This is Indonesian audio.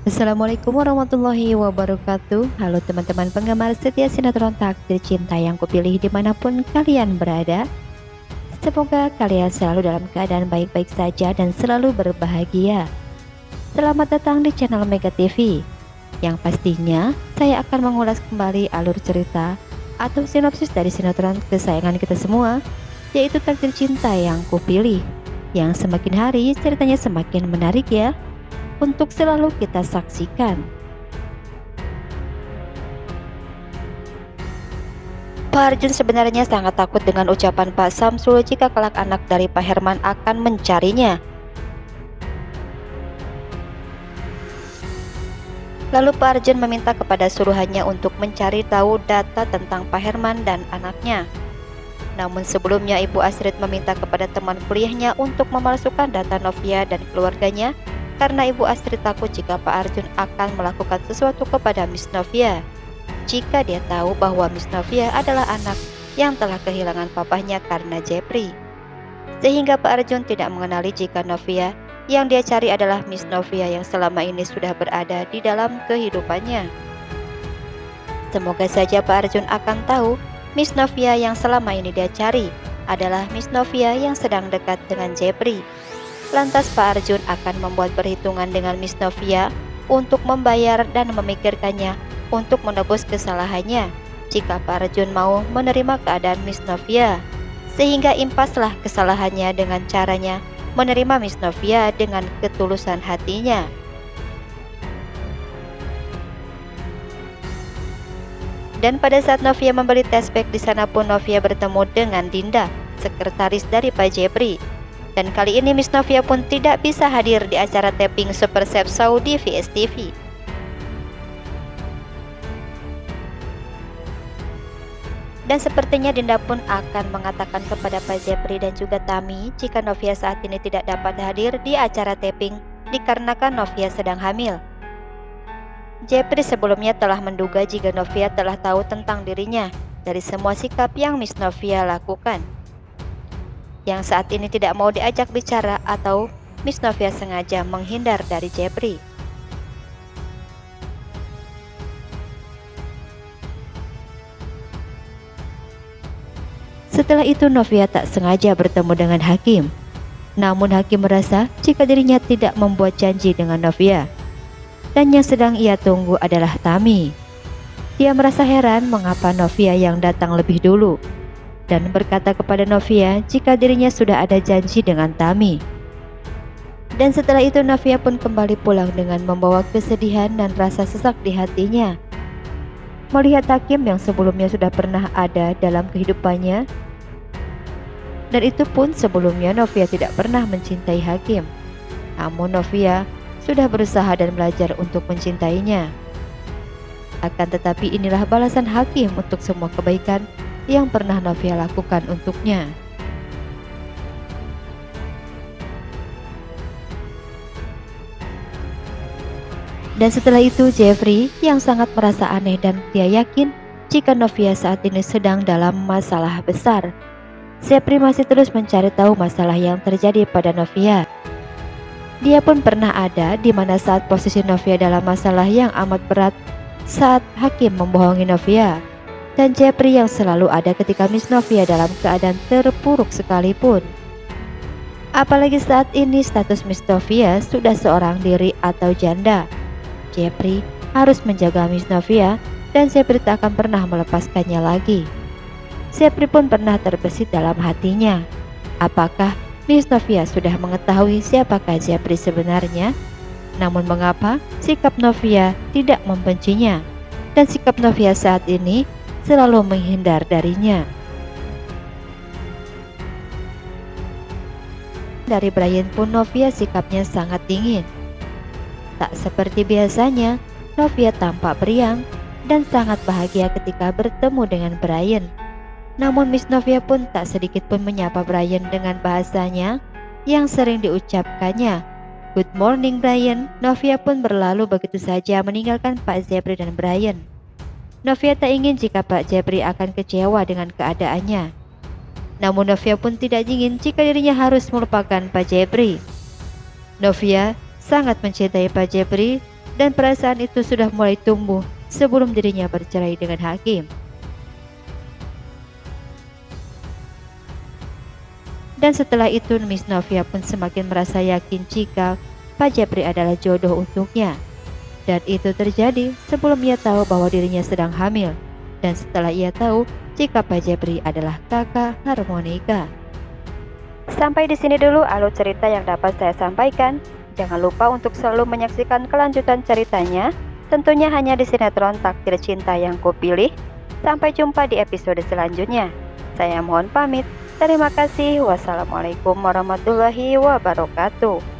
Assalamualaikum warahmatullahi wabarakatuh. Halo teman-teman penggemar setia sinetron Takdir Cinta yang kupilih dimanapun kalian berada. Semoga kalian selalu dalam keadaan baik-baik saja dan selalu berbahagia. Selamat datang di channel Mega TV, yang pastinya saya akan mengulas kembali alur cerita atau sinopsis dari sinetron kesayangan kita semua, yaitu Takdir Cinta yang kupilih, yang semakin hari ceritanya semakin menarik ya, untuk selalu kita saksikan. Pak Arjun sebenarnya sangat takut dengan ucapan Pak Samsul jika kelak anak dari Pak Herman akan mencarinya. Lalu Pak Arjun meminta kepada suruhannya untuk mencari tahu data tentang Pak Herman dan anaknya. Namun sebelumnya Ibu Astrid meminta kepada teman kuliahnya untuk memalsukan data Novia dan keluarganya, karena Ibu Astrid takut jika Pak Arjun akan melakukan sesuatu kepada Miss Novia jika dia tahu bahwa Miss Novia adalah anak yang telah kehilangan papahnya karena Jepri. Sehingga Pak Arjun tidak mengenali jika Novia yang dia cari adalah Miss Novia yang selama ini sudah berada di dalam kehidupannya. Semoga saja Pak Arjun akan tahu Miss Novia yang selama ini dia cari adalah Miss Novia yang sedang dekat dengan Jepri. Lantas Pak Arjun akan membuat perhitungan dengan Miss Novia untuk membayar dan memikirkannya untuk menebus kesalahannya jika Pak Arjun mau menerima keadaan Miss Novia, sehingga impaslah kesalahannya dengan caranya menerima Miss Novia dengan ketulusan hatinya. Dan pada saat Novia membeli tespek, di sana pun Novia bertemu dengan Dinda, sekretaris dari Pak Jepri. Dan kali ini Miss Novia pun tidak bisa hadir di acara taping Super Chef Saudi vs TV. Dan sepertinya Dinda pun akan mengatakan kepada Pak Jepri dan juga Tami jika Novia saat ini tidak dapat hadir di acara taping dikarenakan Novia sedang hamil. Jepri sebelumnya telah menduga jika Novia telah tahu tentang dirinya dari semua sikap yang Miss Novia lakukan, yang saat ini tidak mau diajak bicara, atau Miss Novia sengaja menghindar dari Jepri. Setelah itu Novia tak sengaja bertemu dengan Hakim. Namun Hakim merasa jika dirinya tidak membuat janji dengan Novia, dan yang sedang ia tunggu adalah Tami. Dia merasa heran mengapa Novia yang datang lebih dulu, dan berkata kepada Novia jika dirinya sudah ada janji dengan Tami. Dan setelah itu Novia pun kembali pulang dengan membawa kesedihan dan rasa sesak di hatinya, melihat Hakim yang sebelumnya sudah pernah ada dalam kehidupannya. Dan itu pun sebelumnya Novia tidak pernah mencintai Hakim. Namun Novia sudah berusaha dan belajar untuk mencintainya. Akan tetapi inilah balasan Hakim untuk semua kebaikan yang pernah Novia lakukan untuknya. Dan setelah itu Jeffrey yang sangat merasa aneh dan dia yakin jika Novia saat ini sedang dalam masalah besar. Jeffrey masih terus mencari tahu masalah yang terjadi pada Novia. Dia pun pernah ada di mana saat posisi Novia dalam masalah yang amat berat saat Hakim membohongi Novia, dan Jeffrey yang selalu ada ketika Miss Novia dalam keadaan terpuruk sekalipun. Apalagi saat ini status Miss Novia sudah seorang diri atau janda. Jeffrey harus menjaga Miss Novia dan Jeffrey tak akan pernah melepaskannya lagi. Jeffrey pun pernah terbesit dalam hatinya, apakah Miss Novia sudah mengetahui siapakah Jeffrey sebenarnya? Namun mengapa sikap Novia tidak membencinya, dan sikap Novia saat ini selalu menghindar darinya. Dari Brian pun Novia sikapnya sangat dingin. Tak seperti biasanya, Novia tampak periang dan sangat bahagia ketika bertemu dengan Brian. Namun Miss Novia pun tak sedikit pun menyapa Brian dengan bahasanya yang sering diucapkannya. Good morning Brian. Novia pun berlalu begitu saja meninggalkan Pak Jeffrey dan Brian. Novia tak ingin jika Pak Jeffrey akan kecewa dengan keadaannya. Namun Novia pun tidak ingin jika dirinya harus melupakan Pak Jeffrey. Novia sangat mencintai Pak Jeffrey dan perasaan itu sudah mulai tumbuh sebelum dirinya bercerai dengan Hakim. Dan setelah itu Miss Novia pun semakin merasa yakin jika Pak Jepri adalah jodoh untuknya. Dan itu terjadi sebelum ia tahu bahwa dirinya sedang hamil, dan setelah ia tahu jika Pak Jepri adalah kakak harmonika. Sampai di sini dulu alur cerita yang dapat saya sampaikan. Jangan lupa untuk selalu menyaksikan kelanjutan ceritanya, tentunya hanya di sinetron Takdir Cinta yang Kupilih. Sampai jumpa di episode selanjutnya. Saya mohon pamit. Terima kasih. Wassalamualaikum warahmatullahi wabarakatuh.